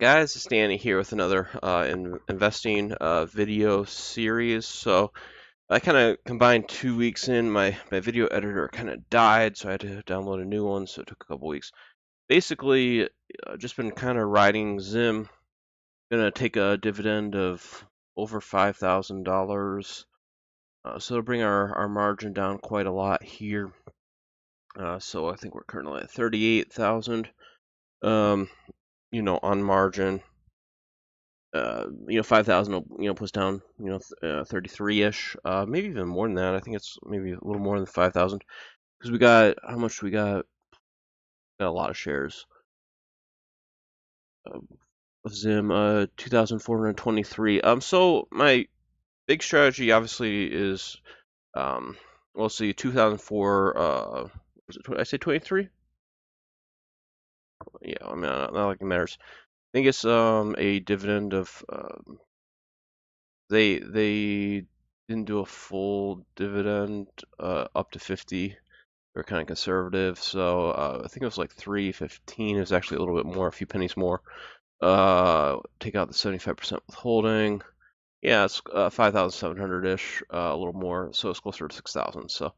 Guys, it's Danny here with another investing video series. So I kind of combined 2 weeks in. My video editor kind of died, so I had to download a new one. So it took a couple weeks. Basically, just been kind of riding Zim. Gonna take a dividend of over $5,000. So it'll bring our margin down quite a lot here. So I think we're currently at 38,000. Um, on margin. 5,000 will, push down, 33-ish, maybe even more than that. I think it's maybe a little more than 5,000 because we got, how much we got? Got a lot of shares of Zim, 2,423. So my big strategy obviously is, let's see, 2004, was it, I say 23? Yeah, I mean, not like it matters. I think it's, a dividend of, they didn't do a full dividend up to 50. They're kind of conservative, so I think it was like 315. It was actually a little bit more, a few pennies more. Take out the 75% withholding. Yeah, it's 5,700-ish, a little more, so it's closer to 6,000. So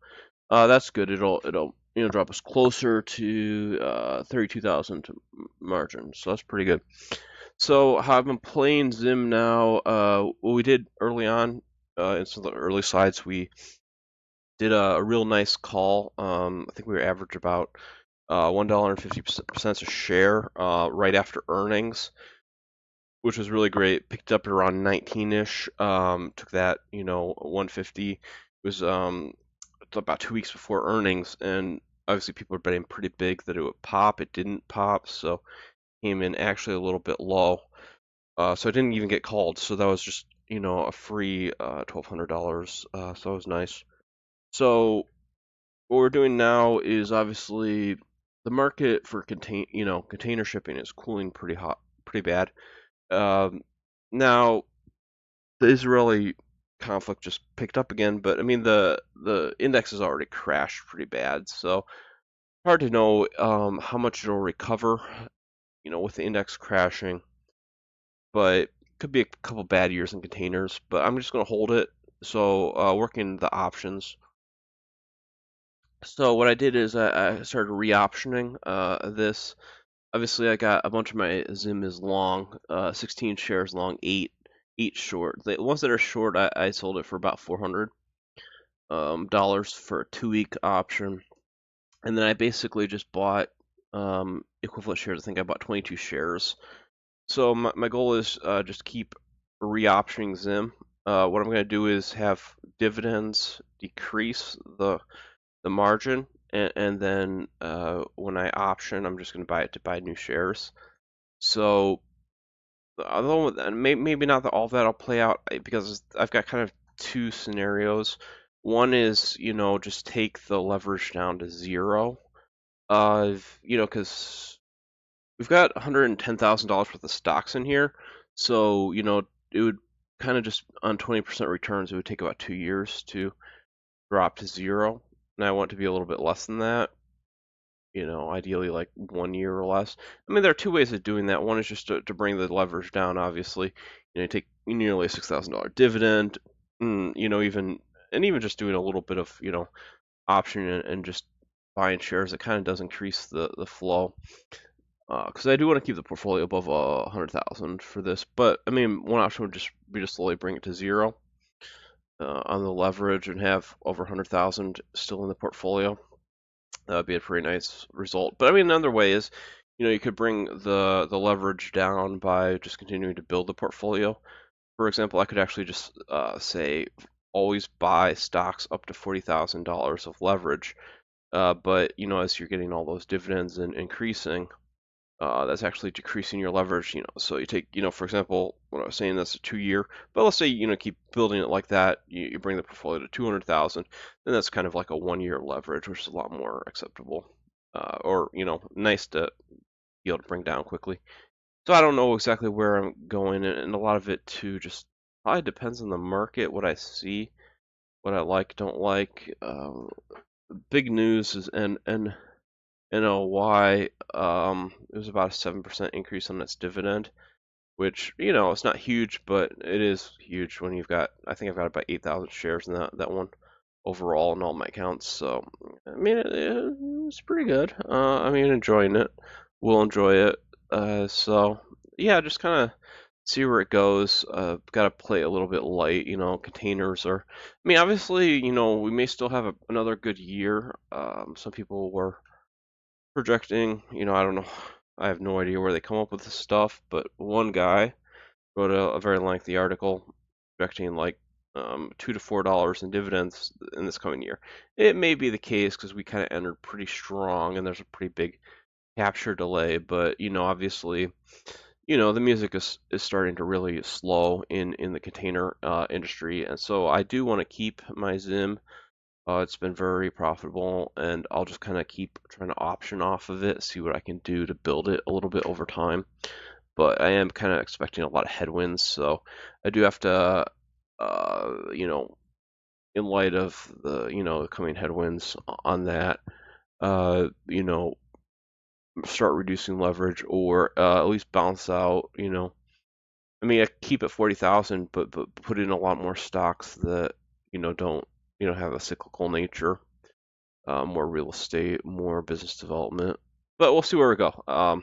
that's good. It'll drop us closer to 32,000 margin. So that's pretty good. So how I've been playing Zim now, what we did early on in some of the early slides, we did a real nice call. I think we were average about $1.50 a share right after earnings, which was really great. Picked up around 19-ish. Took that, 150. It was about 2 weeks before earnings, and obviously people were betting pretty big that it would pop. It didn't pop, so came in actually a little bit low. So I didn't even get called. So that was just, a free $1,200. So that was nice. So what we're doing now is obviously the market for container shipping is cooling pretty hot, pretty bad. Um, Now the Israeli conflict just picked up again, but I mean the index has already crashed pretty bad, so hard to know how much it'll recover, with the index crashing. But could be a couple bad years in containers. But I'm just gonna hold it. So working the options. So what I did is I started re-optioning this. Obviously, I got a bunch of my Zim is long, 16 shares long, eight short. The ones that are short, I sold it for about $400 dollars for a 2 week option, and then I basically just bought equivalent shares. I think I bought 22 shares. So my goal is just keep re-optioning Zim. What I'm going to do is have dividends decrease the margin, and then when I option, I'm just going to buy it to buy new shares. So although maybe not all of that will play out because I've got kind of two scenarios. One is, just take the leverage down to zero. Because we've got $110,000 worth of stocks in here, so it would kind of just on 20% returns, it would take about 2 years to drop to zero, and I want it to be a little bit less than that. Ideally like 1 year or less. I mean, there are two ways of doing that. One is just to bring the leverage down, obviously. You take nearly a $6,000 dividend, even just doing a little bit of, option and just buying shares, it kind of does increase the flow. Because I do want to keep the portfolio above 100,000 for this, but I mean, one option would just be to slowly bring it to zero on the leverage and have over 100,000 still in the portfolio. That would be a pretty nice result. But I mean, another way is, you could bring the leverage down by just continuing to build the portfolio. For example, I could actually just say always buy stocks up to $40,000 of leverage. But as you're getting all those dividends and increasing, that's actually decreasing your leverage. So you take, for example, what I was saying, that's a 2 year. But let's say keep building it like that. You bring the portfolio to 200,000, then that's kind of like a 1 year leverage, which is a lot more acceptable, or nice to be able to bring down quickly. So I don't know exactly where I'm going, and a lot of it too just probably depends on the market, what I see, what I like, don't like. Big news is NLY, it was about a 7% increase on its dividend. which, you know, it's not huge, but it is huge when you've got, I think I've got about 8,000 shares in that one overall in all my accounts. So, I mean, it's pretty good. I mean, enjoying it. We'll enjoy it. So, yeah, just kind of see where it goes. Got to play a little bit light. You know, containers are. I mean, obviously, you know, we may still have another good year. Some people were projecting. You know, I don't know. I have no idea where they come up with this stuff, but one guy wrote a very lengthy article projecting like $2 to $4 in dividends in this coming year. It may be the case because we kind of entered pretty strong and there's a pretty big capture delay, but you know, obviously, you know, the music is starting to really slow in the container industry, and so I do want to keep my Zim. It's been very profitable, and I'll just kind of keep trying to option off of it, see what I can do to build it a little bit over time. But I am kind of expecting a lot of headwinds, so I do have to, you know, in light of the, you know, the coming headwinds on that, you know, start reducing leverage or at least balance out, you know. I mean, I keep it 40,000, but put in a lot more stocks that, you know, don't, you know, have a cyclical nature, more real estate, more business development. But we'll see where we go.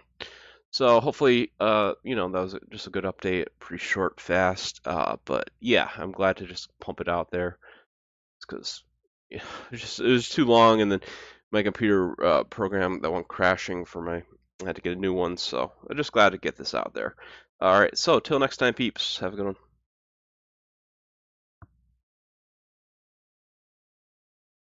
So hopefully, you know, that was just a good update, pretty short, fast. But yeah, I'm glad to just pump it out there because yeah, it was too long, and then my computer program that went crashing for my, I had to get a new one. So I'm just glad to get this out there. All right, so till next time, peeps. Have a good one.